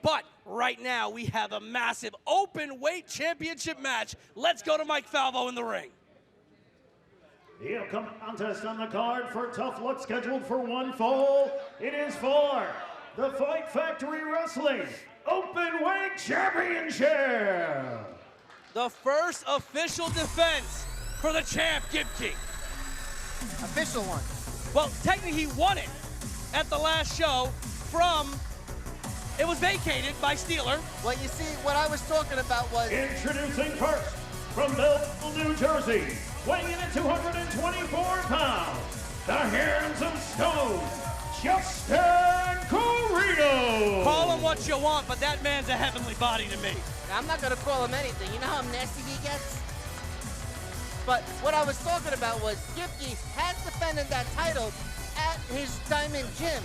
But right now, we have a massive open weight championship match. Let's go to Mike Falvo in the ring. The upcoming contest on the card for Tough Luck, scheduled for one fall. It is for the Fight Factory Wrestling Openweight Championship. The first official defense for the champ, Gibki. Official one. Well, technically he won it at the last show from, it was vacated by Steeler. Well, you see, what I was talking about was... Introducing first, from Belleville, New Jersey, weighing in at 224 pounds, the Hands of Stone, Justin Corino. Call him what you want, but that man's a heavenly body to me. I'm not going to call him anything. You know how nasty he gets? But what I was talking about was Gibki has defended that title at his Diamond Gym.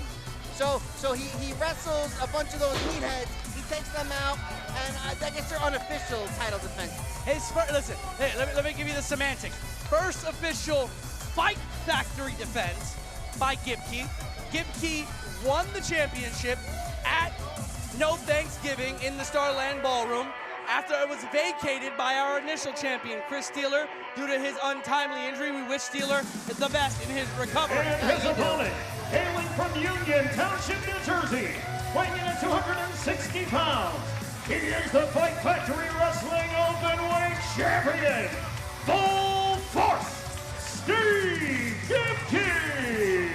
So he wrestles a bunch of those meatheads, he takes them out, and I guess they're unofficial title defenses. His first, listen, hey, let me give you the semantics. First official Fight Factory defense by Gibki. Gibki won the championship at No Thanksgiving in the Starland Ballroom after it was vacated by our initial champion, Chris Steeler, due to his untimely injury. We wish Steeler the best in his recovery. And his opponent, hailing from Union Township, New Jersey, weighing in at 260 pounds, he is the Fight Factory Wrestling Openweight Champion, Full Force, Steve Gibki.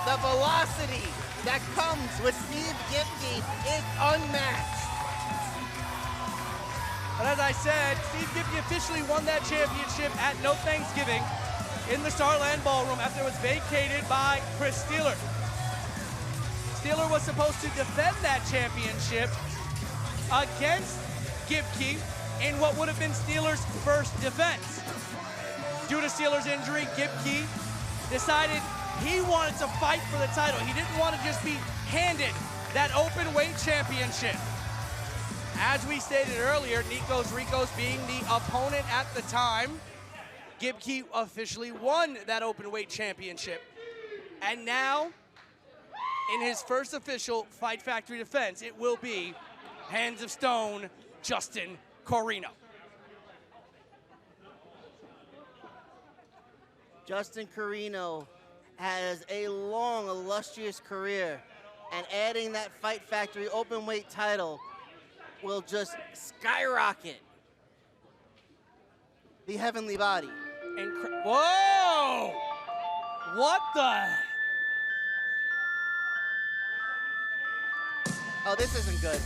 The velocity that comes with Steve Gibki is unmatched. But as I said, Steve Gibki officially won that championship at No Thanksgiving in the Starland Ballroom after it was vacated by Chris Steeler. Steeler was supposed to defend that championship against Gibki in what would have been Steeler's first defense. Due to Steeler's injury, Gibki decided he wanted to fight for the title. He didn't want to just be handed that open weight championship. As we stated earlier, Nikos Ricos being the opponent at the time, Gibki officially won that open weight championship. And now, in his first official Fight Factory defense, it will be Hands of Stone, Justin Corino. Justin Corino has a long, illustrious career, and adding that Fight Factory openweight title will just skyrocket the heavenly body. Whoa! What the? Oh, this isn't good.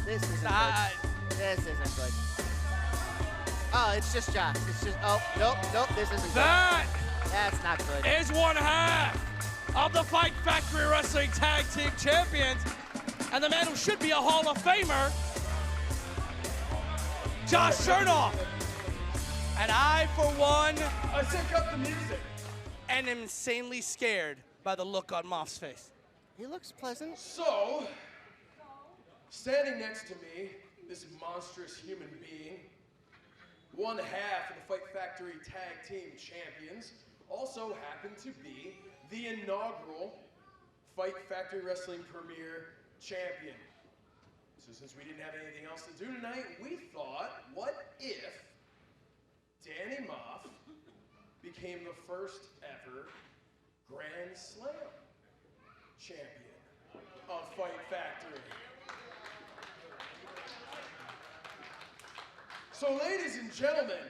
This isn't good. This isn't good. Oh, it's just Josh. It's just, oh, nope, this isn't that good. That's not good. Is one half of the Fight Factory Wrestling Tag Team Champions, and the man who should be a Hall of Famer, Josh Shernoff. And I, for one, I sync up the music. And am insanely scared by the look on Maff's face. He looks pleasant. So, standing next to me, this monstrous human being, one half of the Fight Factory Tag Team Champions, also happened to be the inaugural Fight Factory Wrestling Premier Champion. So since we didn't have anything else to do tonight, we thought, what if Danny Maff became the first ever Grand Slam champion of Fight Factory? So ladies and gentlemen,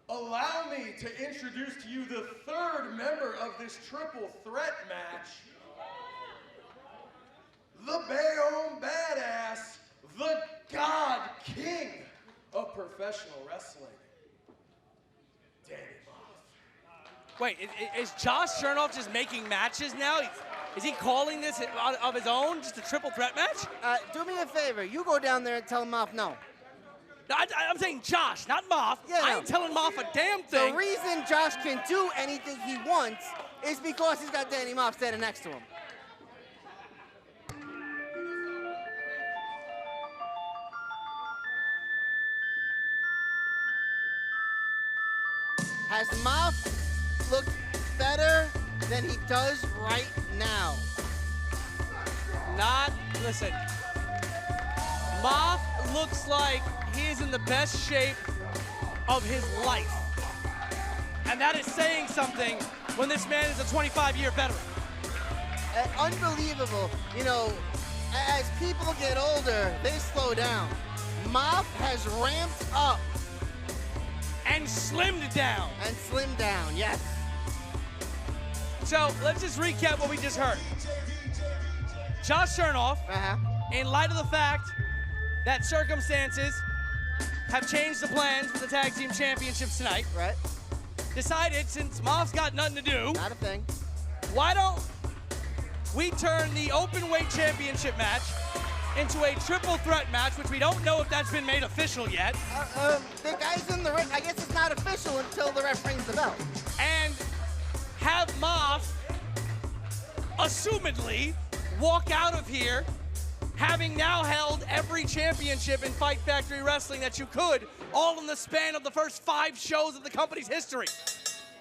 allow me to introduce to you the third member of this triple threat match, the Bayonne Badass, the God King of professional wrestling, Danny Maff. Wait, is Josh Shernoff just making matches now? Is he calling this of his own, just a triple threat match? Do me a favor. You go down there and tell Maff no. No, I'm saying Josh, not Maff. Yeah, I no. ain't telling Maff a damn thing. The reason Josh can do anything he wants is because he's got Danny Maff standing next to him. Has Maff looked better than he does right now? Listen, Maff looks like he is in the best shape of his life. And that is saying something when this man is a 25-year veteran. Unbelievable. You know, as people get older, they slow down. Maff has ramped up. And slimmed down. And slimmed down, yes. So let's just recap what we just heard. Josh Shernoff, in light of the fact that circumstances have changed the plans for the tag team championships tonight, right, decided since Maff's got nothing to do, not a thing, why don't we turn the Openweight championship match into a triple threat match, which we don't know if that's been made official yet. The guy's in the ring. I guess it's not official until the ref rings the bell. And have Maff, assumedly, walk out of here having now held every championship in Fight Factory Wrestling that you could, all in the span of the first 5 shows of the company's history.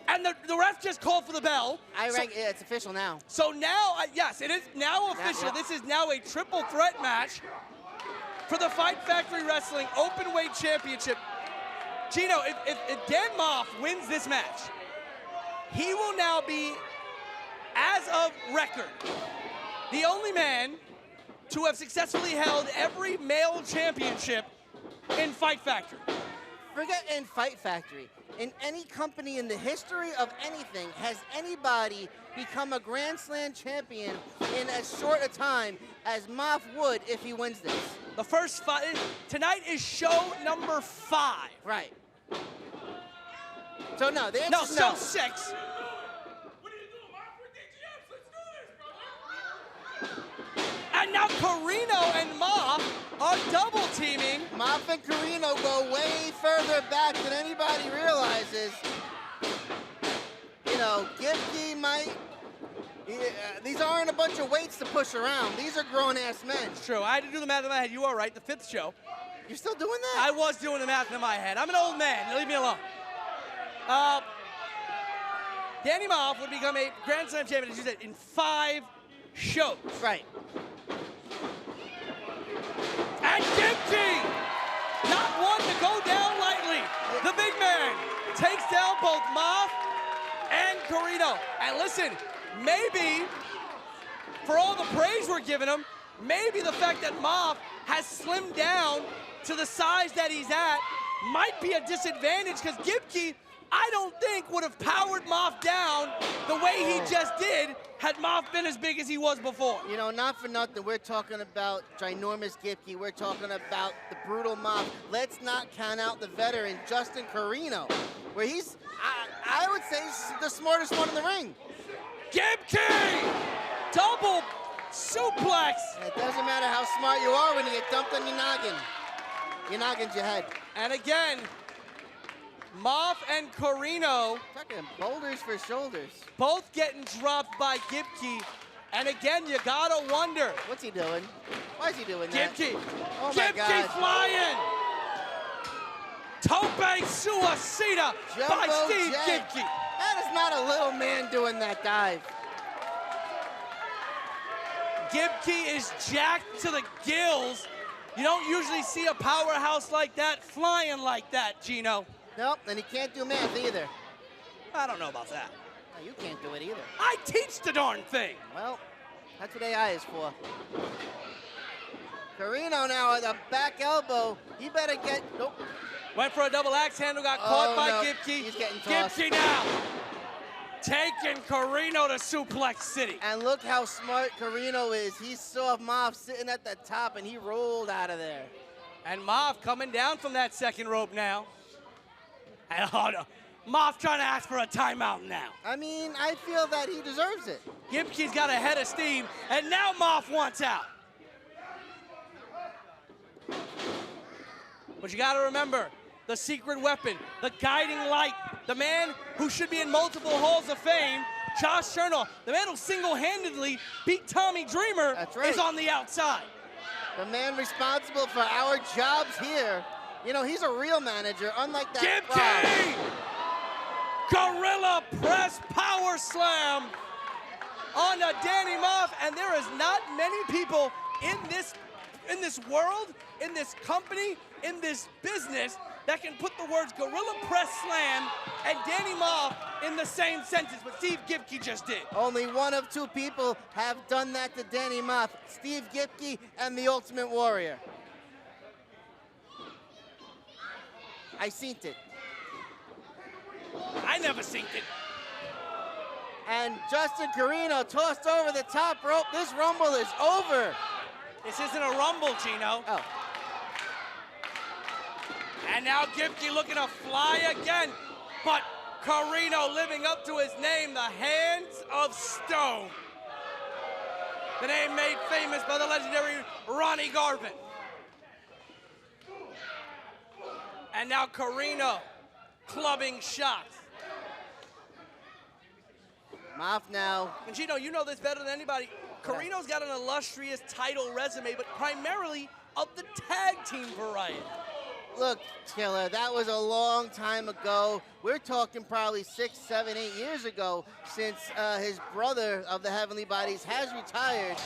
And the ref just called for the bell. It's official now. So now, yes, it is now official. Yeah. This is now a triple threat match for the Fight Factory Wrestling Openweight Championship. Gino, if Dan Maff wins this match, he will now be, as of record, the only man to have successfully held every male championship in Fight Factory. Forget in Fight Factory. In any company in the history of anything, has anybody become a Grand Slam champion in as short a time as Maff would if he wins this? The first 5, tonight is show number 5. Right. So no, the answer is no. Show 6. And now Corino and Maff are double teaming. Maff and Corino go way further back than anybody realizes. You know, Gibki might. These aren't a bunch of weights to push around. These are grown-ass men. It's true. I had to do the math in my head. You are right. The 5th show. You're still doing that? I was doing the math in my head. I'm an old man. Leave me alone. Danny Maff would become a Grand Slam champion, as you said, in 5 shows. Right. And Gibki, not one to go down lightly. The big man takes down both Maff and Corino. And listen, maybe, for all the praise we're giving him, maybe the fact that Maff has slimmed down to the size that he's at might be a disadvantage, because Gibki, I don't think, would have powered Maff down the way he just did had Maff been as big as he was before. You know, not for nothing, we're talking about ginormous Gibki. We're talking about the brutal Maff. Let's not count out the veteran, Justin Corino, where he's, I would say, the smartest one in the ring. Gibki! Double suplex! It doesn't matter how smart you are when you get dumped on your noggin. Your noggin's your head. And again, Maff and Corino, talking boulders for shoulders, both getting dropped by Gibki. And again, you gotta wonder, what's he doing? Why is he doing that? Gibki, oh my Gibki God. Flying. Tope Suicida by Steve J. Gibki. That is not a little man doing that dive. Gibki is jacked to the gills. You don't usually see a powerhouse like that flying like that, Gino. Nope, and he can't do math either. I don't know about that. No, you can't do it either. I teach the darn thing. Well, that's what AI is for. Corino now with a back elbow. He better get, nope. Went for a double axe handle, got caught by no. Gibki. He's getting tossed. Gibki now taking Corino to Suplex City. And look how smart Corino is. He saw Maff sitting at the top and he rolled out of there. And Maff coming down from that second rope now. And oh no, Maff trying to ask for a timeout now. I mean, I feel that he deserves it. Gibki's got a head of steam, and now Maff wants out. But you gotta remember, the secret weapon, the guiding light, the man who should be in multiple halls of fame, Josh Shernoff, the man who single-handedly beat Tommy Dreamer, That's right. is on the outside. The man responsible for our jobs here. You know, he's a real manager, unlike that Gibki! Gorilla press power slam. on Danny Maff, and there is not many people in this world, in this company, in this business that can put the words Gorilla Press Slam and Danny Maff in the same sentence, but Steve Gibki just did. Only one of two people have done that to Danny Maff, Steve Gibki and the Ultimate Warrior. I seen it. I never seen it. And Justin Corino tossed over the top rope. This Rumble is over. This isn't a Rumble, Gino. Oh. And now Gibki looking to fly again, but Corino living up to his name, the Hands of Stone. The name made famous by the legendary Ronnie Garvin. And now Corino clubbing shots. Maff now. And Gino, you know this better than anybody. Corino's got an illustrious title resume, but primarily of the tag team variety. Look, Killer, that was a long time ago. We're talking probably 6, 7, 8 years ago since his brother of the Heavenly Bodies has retired.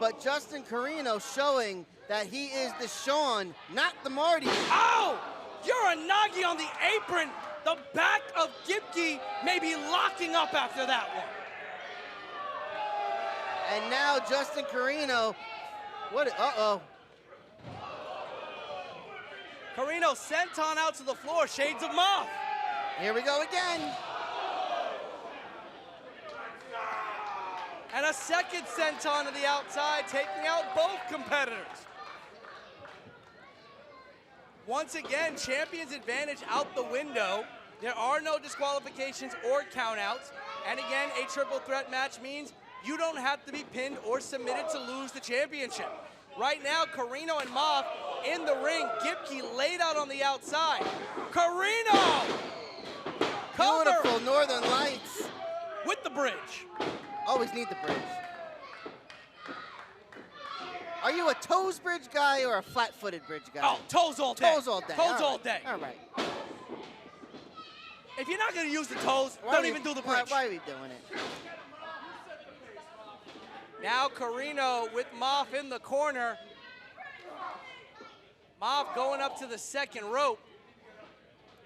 But Justin Corino showing that he is the Shawn, not the Marty. Oh! You're a Nagi on the apron. The back of Gibki may be locking up after that one. And now Justin Corino, uh-oh. Corino senton out to the floor, shades of Maff. Here we go again. And a second senton to the outside, taking out both competitors. Once again, champion's advantage out the window. There are no disqualifications or countouts. And again, a triple threat match means you don't have to be pinned or submitted to lose the championship. Right now, Corino and Maff in the ring. Gibki laid out on the outside. Corino! Cover! Beautiful Northern Lights. With the bridge. Always need the bridge. Are you a toes bridge guy or a flat-footed bridge guy? Oh, toes all day. Toes all day. Toes all day. All right. If you're not going to use the toes, don't even do the bridge. Why are we doing it? Now Corino with Maff in the corner. Maff going up to the second rope.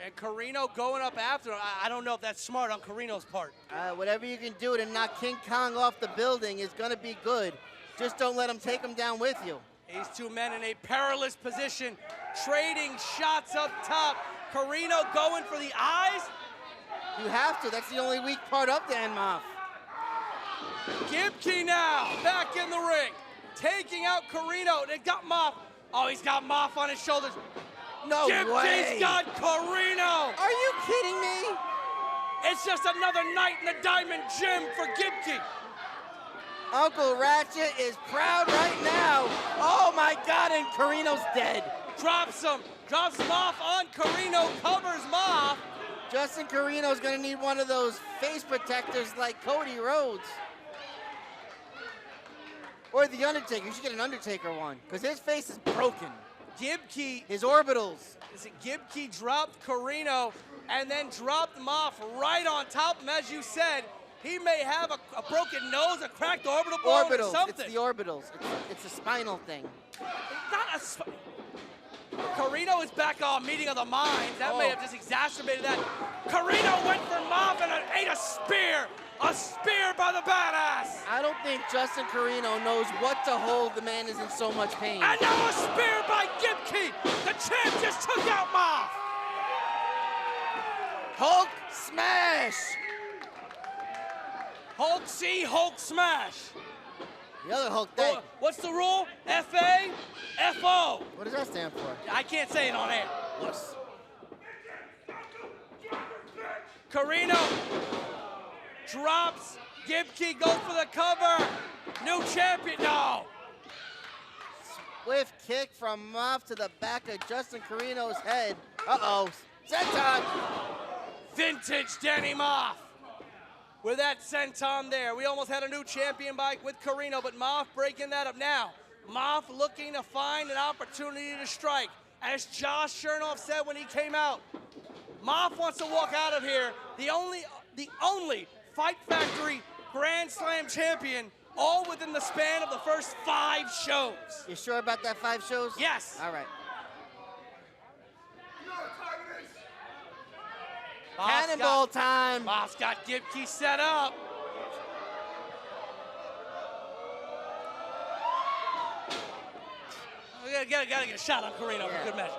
And Corino going up after him. I don't know if that's smart on Corino's part. Whatever you can do to knock King Kong off the building is going to be good. Just don't let him take him down with you. These two men in a perilous position, trading shots up top. Corino going for the eyes. You have to. That's the only weak part of Dan Maff. Gibki now back in the ring, taking out Corino. They got Maff. Oh, he's got Maff on his shoulders. No way. Gibki's got Corino. Are you kidding me? It's just another night in the Diamond Gym for Gibki. Uncle Ratchet is proud right now. Oh my God, and Corino's dead. Drops him, drops Maff on Corino, covers Maff. Justin Corino's gonna need one of those face protectors like Cody Rhodes. Or the Undertaker. You should get an Undertaker one, because his face is broken. Gibki. His orbitals. Gibki dropped Corino and then dropped Maff right on top of him. As you said, he may have a broken nose, a cracked orbital bone, or something. It's the orbitals. It's a spinal thing. It's not Corino is back on Meeting of the Minds. That may have just exacerbated that. Corino went for Maff and ate a spear. A spear by the badass. I don't think Justin Corino knows what to hold. The man is in so much pain. And now a spear by Gibki. The champ just took out Maff. Hulk smash. Hulk C, Hulk smash. The other Hulk thing. What's the rule? F-A, F-O. What does that stand for? I can't say it on air. Yes. Corino drops. Gibki goes for the cover. New champion. No. Swift kick from Maff to the back of Justin Corino's head. Uh-oh. Senton. Vintage Danny Maff. With that senton there. We almost had a new champion with Corino, but Maff breaking that up now. Maff looking to find an opportunity to strike. As Josh Shernoff said when he came out, Maff wants to walk out of here the only Fight Factory Grand Slam champion, all within the span of the first 5 shows. You sure about that 5 shows? Yes. All right. Cannonball time. Maff's got Gibki set up. We gotta get a shot on Corino for good measure.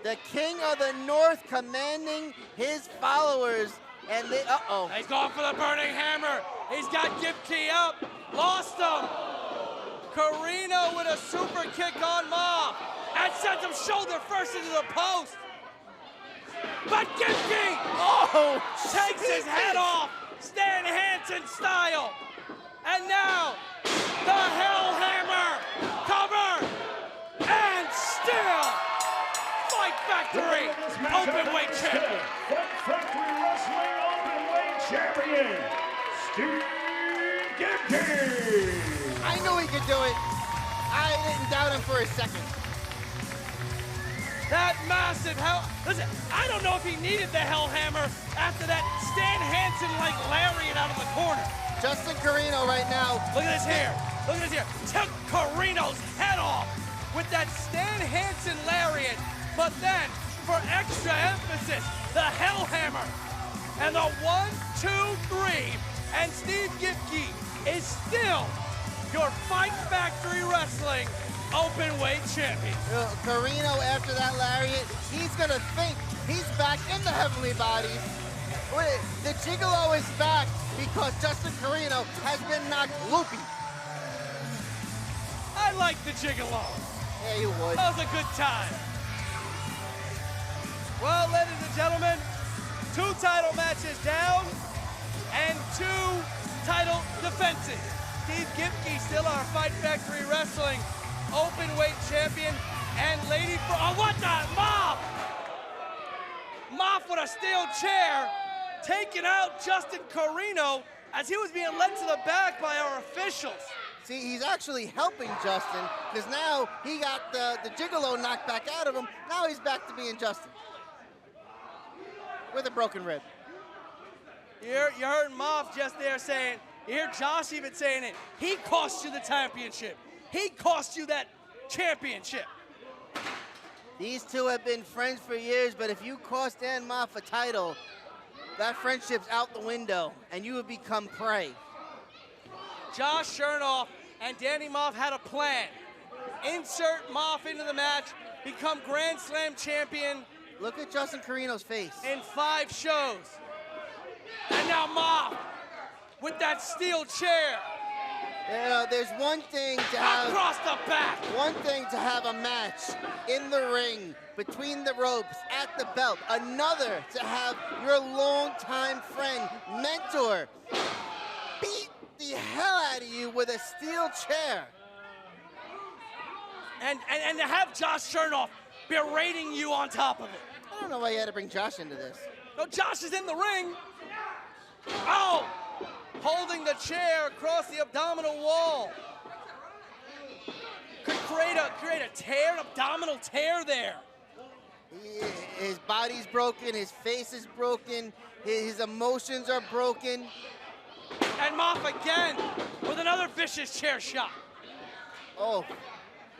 The king of the North commanding his followers, and they, He's going for the burning hammer. He's got Gibki up, lost him. Corino with a super kick on Maff, and sends him shoulder first into the post. But Gibki, takes his head off, Stan Hansen style. And now, the Hell Hammer, cover, and still. Fight Factory Openweight champion. Fight Factory Wrestling Openweight champion, Steve Gibki. I knew he could do it. I didn't doubt him for a second. That massive hell. Listen, I don't know if he needed the Hell Hammer after that Stan Hansen-like lariat out of the corner. Justin Corino right now. Look at this here. Look at this here. Took Corino's head off with that Stan Hansen lariat. But then, for extra emphasis, the Hell Hammer. And the 1, 2, 3. And Steve Gibki is still your Fight Factory Wrestling Openweight champion. Corino, after that lariat, he's going to think he's back in the heavenly bodies. The Gigolo is back because Justin Corino has been knocked loopy. I like the Gigolo. Yeah, you would. That was a good time. Well, ladies and gentlemen, 2 title matches down and 2 title defenses. Steve Gibki still our Fight Factory Wrestling Openweight champion, and Lady for what the Maff! Maff with a steel chair, taking out Justin Corino as he was being led to the back by our officials. See, he's actually helping Justin because now he got the Gigolo knocked back out of him. Now he's back to being Justin with a broken rib. You heard Maff just there saying, you hear Josh even saying it, he cost you the championship. He cost you that championship. These two have been friends for years, but if you cost Dan Maff a title, that friendship's out the window, and you would become prey. Josh Shernoff and Danny Maff had a plan. Insert Maff into the match, become Grand Slam champion. Look at Justin Corino's face. In 5 shows. And now Maff with that steel chair. You know, there's one thing to have across the back. One thing to have a match in the ring, between the ropes, at the belt. Another to have your longtime friend, mentor, beat the hell out of you with a steel chair. And to have Josh Shernoff berating you on top of it. I don't know why you had to bring Josh into this. No, Josh is in the ring. Oh! Holding the chair across the abdominal wall. Could create a tear, an abdominal tear there. His body's broken, his face is broken, his emotions are broken. And Maff again with another vicious chair shot. Oh.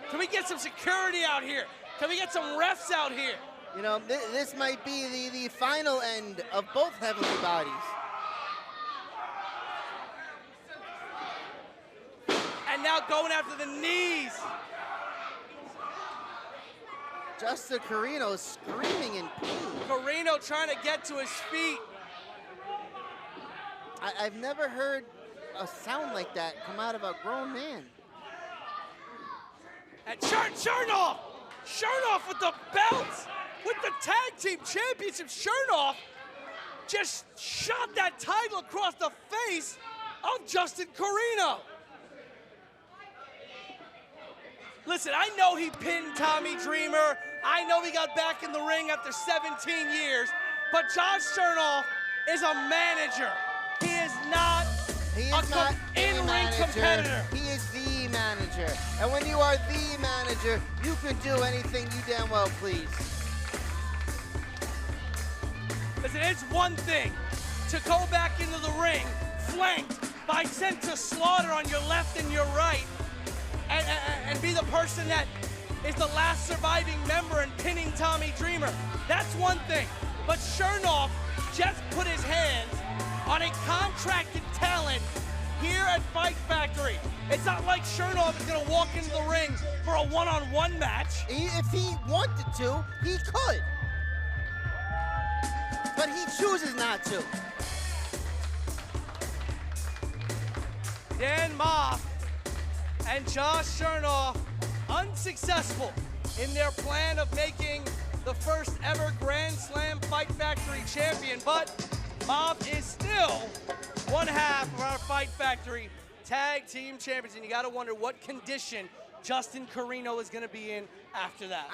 Can we get some security out here? Can we get some refs out here? You know, this might be the final end of both heavenly bodies. And now going after the knees. Justin Corino is screaming in pain. Corino trying to get to his feet. I've never heard a sound like that come out of a grown man. And Shernoff with the belts, with the tag team championship. Shernoff just shot that title across the face of Justin Corino. Listen, I know he pinned Tommy Dreamer. I know he got back in the ring after 17 years. But Josh Shernoff is a manager. He is not in-ring competitor. He is the manager. And when you are the manager, you can do anything you damn well please. Listen, it's one thing to go back into the ring flanked by sent to slaughter on your left and your right and be the person that is the last surviving member and pinning Tommy Dreamer. That's one thing. But Shernoff just put his hands on a contracted talent here at Fight Factory. It's not like Shernoff is gonna walk into the ring for a one-on-one match. If he wanted to, he could. But he chooses not to. Dan Maff and Josh Shernoff unsuccessful in their plan of making the first ever Grand Slam Fight Factory champion, but Maff is still one half of our Fight Factory tag team champions, and you gotta wonder what condition Justin Corino is gonna be in after that.